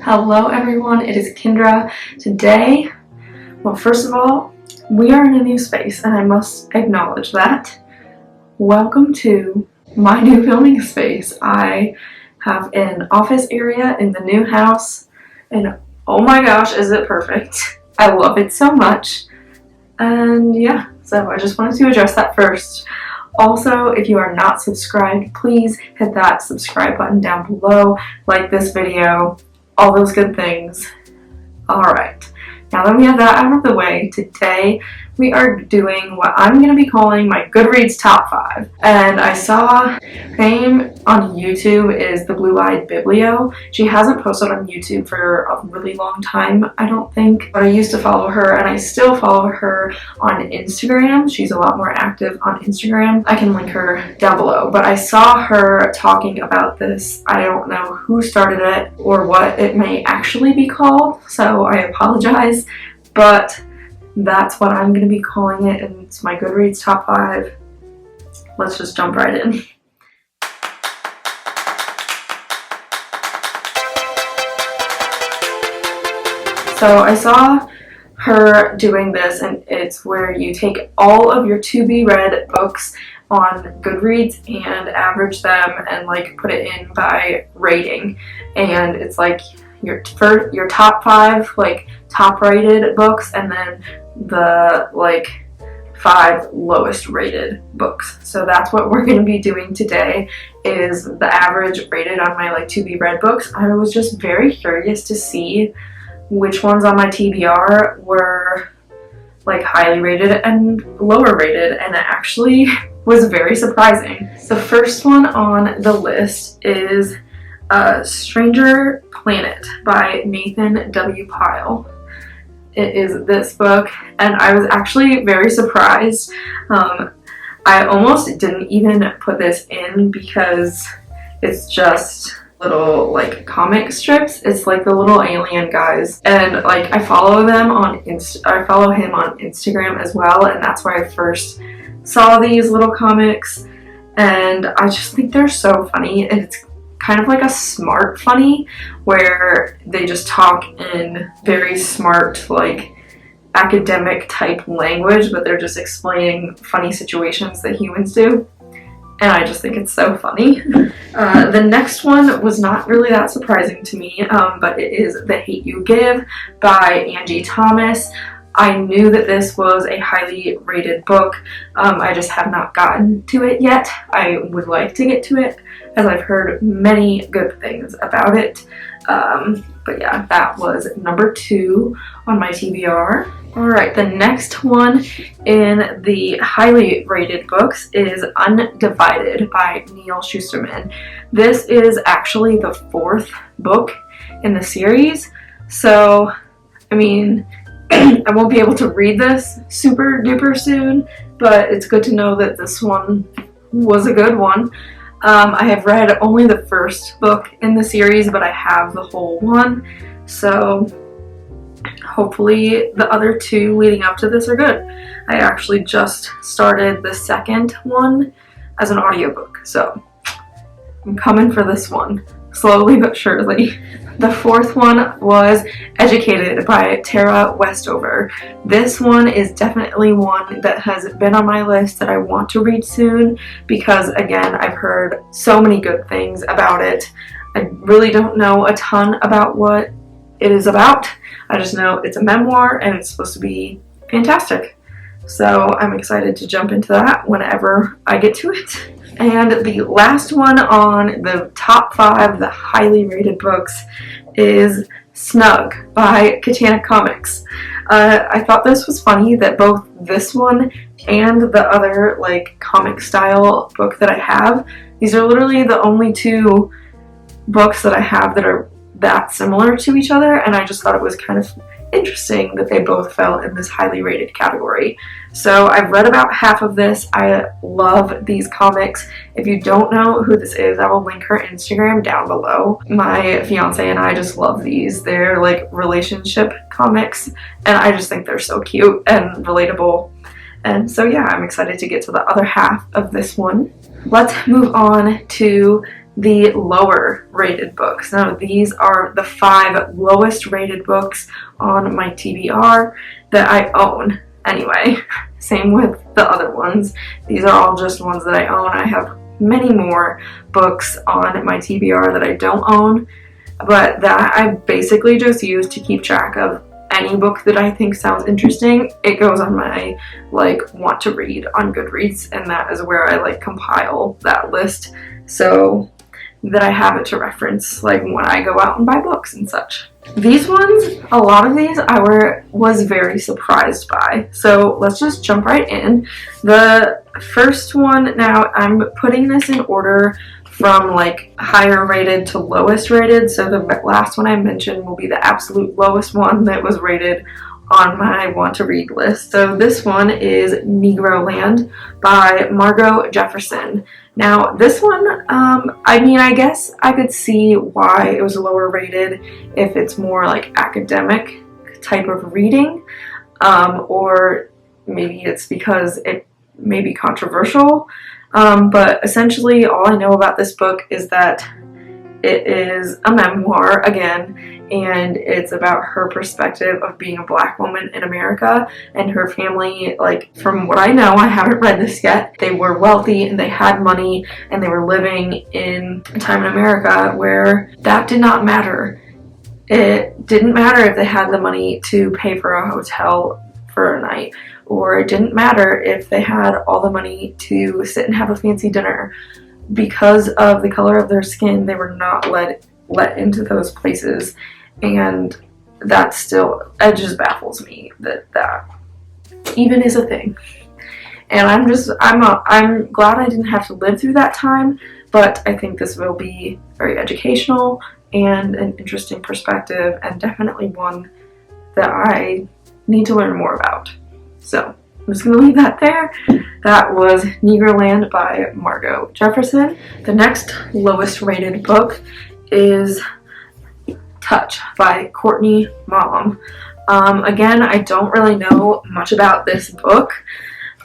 Hello everyone, it is Kendra. Today, well, first of all, we are in a new space and I must acknowledge that. Welcome to my new filming space. I have an office area in the new house and oh my gosh, is it perfect. I love it so much. And yeah, so I just wanted to address that first. Also, if you are not subscribed, please hit that subscribe button down below, like this video, all those good things. Alright, now that we have that out of the way, today we are doing what I'm going to be calling my Goodreads top 5. And I saw her name on YouTube is the Blue-Eyed Biblio. She hasn't posted on YouTube for a really long time, I don't think. But I used to follow her and I still follow her on Instagram. She's a lot more active on Instagram. I can link her down below. But I saw her talking about this. I don't know who started it or what it may actually be called, so I apologize. But that's what I'm going to be calling it, and it's my Goodreads top 5. Let's just jump right in. So I saw her doing this, and it's where you take all of your to-be-read books on Goodreads and average them and like put it in by rating, and it's like your top 5 like top rated books and then the like 5 lowest rated books. So that's what we're going to be doing today, is the average rated on my like to be read books. I was just very curious to see which ones on my TBR were like highly rated and lower rated, and it actually was very surprising. The first one on the list is Stranger Planet by Nathan W. Pyle. It is this book, and I was actually very surprised. I almost didn't even put this in because it's just little like comic strips. It's like the little alien guys, and like I follow them on I follow him on Instagram as well, and that's where I first saw these little comics, and I just think they're so funny. And it's kind of like a smart funny where they just talk in very smart like academic type language, but they're just explaining funny situations that humans do, and I just think it's so funny. The next one was not really that surprising to me, but it is The Hate U Give by Angie Thomas. I knew that this was a highly rated book. I just have not gotten to it yet. I would like to get to it, as I've heard many good things about it. But yeah, that was number 2 on my TBR. Alright, the next one in the highly rated books is Undivided by Neil Shusterman. This is actually the 4th book in the series, so I mean, I won't be able to read this super duper soon, but it's good to know that this one was a good one. I have read only the first book in the series, but I have the whole one, so hopefully the other 2 leading up to this are good. I actually just started the second one as an audiobook, so I'm coming for this one, slowly but surely. The 4th one was Educated by Tara Westover. This one is definitely one that has been on my list that I want to read soon because, again, I've heard so many good things about it. I really don't know a ton about what it is about. I just know it's a memoir and it's supposed to be fantastic. So I'm excited to jump into that whenever I get to it. And the last one on the top 5, the highly rated books, is Snug by Katana Comics. I thought this was funny that both this one and the other like comic style book that I have, these are literally the only 2 books that I have that are that similar to each other, and I just thought it was kind of interesting that they both fell in this highly rated category. So I've read about half of this. I love these comics. If you don't know who this is, I will link her Instagram down below. My fiance and I just love these. They're like relationship comics, and I just think they're so cute and relatable. And so yeah, I'm excited to get to the other half of this one. Let's move on to the lower rated books. Now these are the 5 lowest rated books on my TBR that I own. Anyway, same with the other ones. These are all just ones that I own. I have many more books on my TBR that I don't own, but that I basically just use to keep track of any book that I think sounds interesting. It goes on my want to read on Goodreads, and that is where I compile that list so that I have it to reference when I go out and buy books and such. These ones, a lot of these I was very surprised by. So let's just jump right in. The first one, now I'm putting this in order from higher rated to lowest rated. So the last one I mentioned will be the absolute lowest one that was rated on my want to read list. So this one is Negroland by Margot Jefferson. Now this one, I guess I could see why it was lower rated if it's more academic type of reading, or maybe it's because it may be controversial. But essentially all I know about this book is that it is a memoir again, and it's about her perspective of being a Black woman in America and her family. From what I know, I haven't read this yet, they were wealthy and they had money and they were living in a time in America where that did not matter. It didn't matter if they had the money to pay for a hotel for a night, or it didn't matter if they had all the money to sit and have a fancy dinner. Because of the color of their skin, they were not let into those places, and that still, it just baffles me that even is a thing. And I'm glad I didn't have to live through that time, but I think this will be very educational and an interesting perspective, and definitely one that I need to learn more about. So I'm just going to leave that there. That was Negroland by Margot Jefferson. The next lowest rated book is Touch by Courtney Mom. Again, I don't really know much about this book.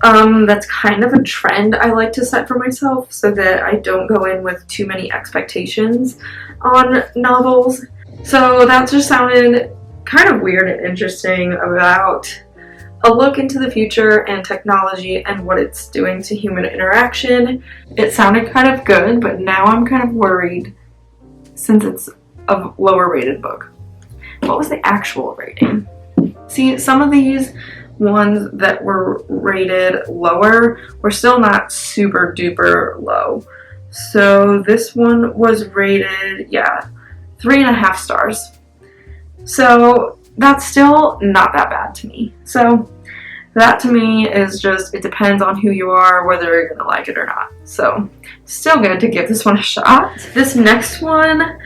That's kind of a trend I like to set for myself so that I don't go in with too many expectations on novels. So that just sounded kind of weird and interesting, about a look into the future and technology and what it's doing to human interaction. It sounded kind of good, but now I'm kind of worried since it's a lower rated book. What was the actual rating? See, some of these ones that were rated lower were still not super duper low. So this one was rated, 3.5 stars. So that's still not that bad to me. So that to me is just, it depends on who you are, whether you're gonna like it or not. So still good to give this one a shot. This next one,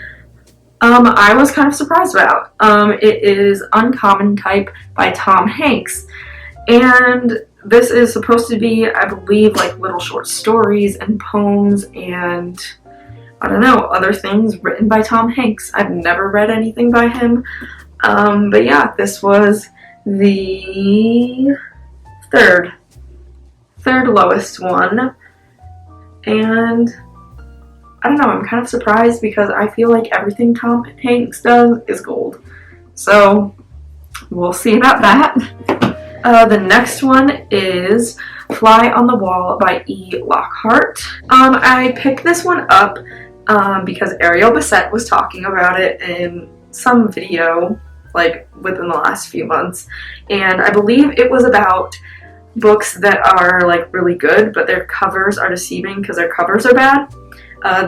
I was kind of surprised about. It is Uncommon Type by Tom Hanks. And this is supposed to be, I believe, little short stories and poems and I don't know, other things written by Tom Hanks. I've never read anything by him. But yeah, this was the third lowest one. And I don't know, I'm kind of surprised because I feel like everything Tom Hanks does is gold. So we'll see about that. The next one is Fly on the Wall by E. Lockhart. I picked this one up because Ariel Bissett was talking about it in some video within the last few months, and I believe it was about books that are really good but their covers are deceiving because their covers are bad.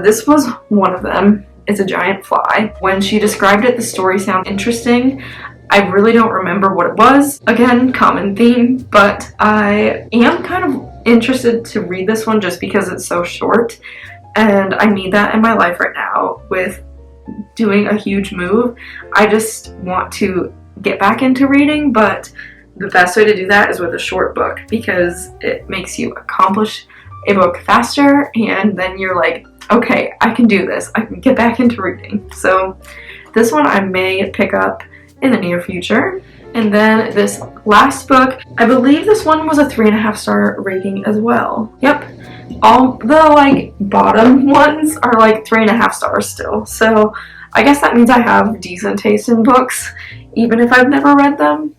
This was one of them. It's a giant fly. When she described it, the story sounded interesting. I really don't remember what it was. Again, common theme, but I am kind of interested to read this one just because it's so short, and I need that in my life right now with doing a huge move. I just want to get back into reading, but the best way to do that is with a short book because it makes you accomplish a book faster, and then you're like, okay, I can do this. I can get back into reading. So this one I may pick up in the near future. And then this last book, I believe this one was a 3.5 star rating as well. Yep, all the like bottom ones are like 3.5 stars still. So I guess that means I have decent taste in books, even if I've never read them.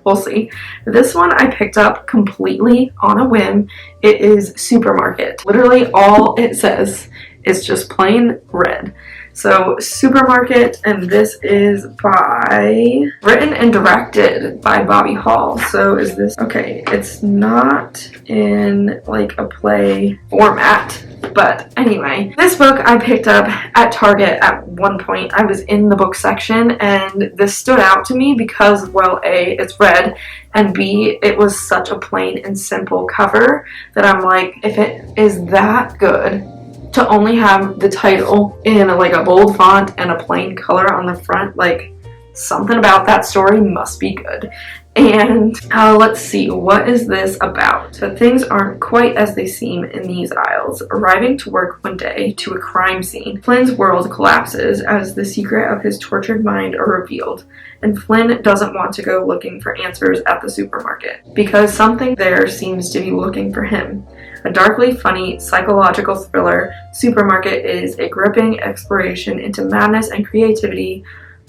We'll see. This one I picked up completely on a whim. It is Supermarket. Literally all it says is just plain red. So Supermarket, and this is written and directed by Bobby Hall. So is this, okay, it's not in like a play format. But anyway, this book I picked up at Target at one point. I was in the book section and this stood out to me because, well, A, it's red, and B, it was such a plain and simple cover that I'm like, if it is that good to only have the title in like a bold font and a plain color on the front, like something about that story must be good. And let's see, what is this about? So things aren't quite as they seem in these aisles. Arriving to work one day to a crime scene, Flynn's world collapses as the secret of his tortured mind are revealed, and Flynn doesn't want to go looking for answers at the supermarket because something there seems to be looking for him. A darkly funny psychological thriller, Supermarket is a gripping exploration into madness and creativity.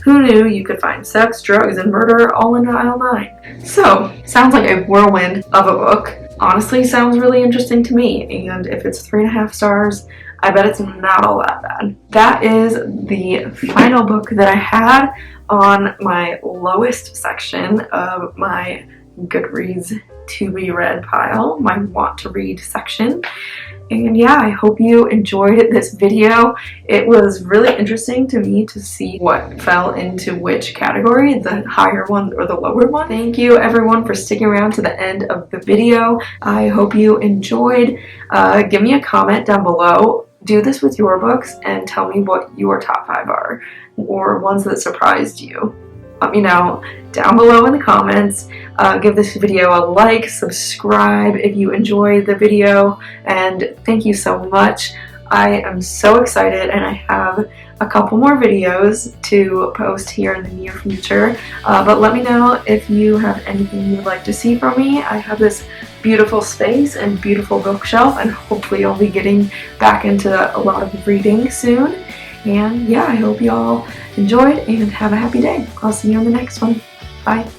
Who knew you could find sex, drugs, and murder all in aisle 9? So, sounds like a whirlwind of a book. Honestly, sounds really interesting to me, and if it's 3.5 stars, I bet it's not all that bad. That is the final book that I had on my lowest section of my Goodreads to be read pile, my want to read section. And yeah, I hope you enjoyed this video. It was really interesting to me to see what fell into which category, the higher one or the lower one. Thank you everyone for sticking around to the end of the video. I hope you enjoyed. Give me a comment down below. Do this with your books and tell me what your top 5 are, or ones that surprised you. Let me know down below in the comments. Give this video a like, subscribe if you enjoyed the video, and thank you so much. I am so excited, and I have a couple more videos to post here in the near future, but let me know if you have anything you would like to see from me. I have this beautiful space and beautiful bookshelf, and hopefully I'll be getting back into a lot of reading soon. And yeah, I hope you all enjoyed and have a happy day. I'll see you on the next one. Bye.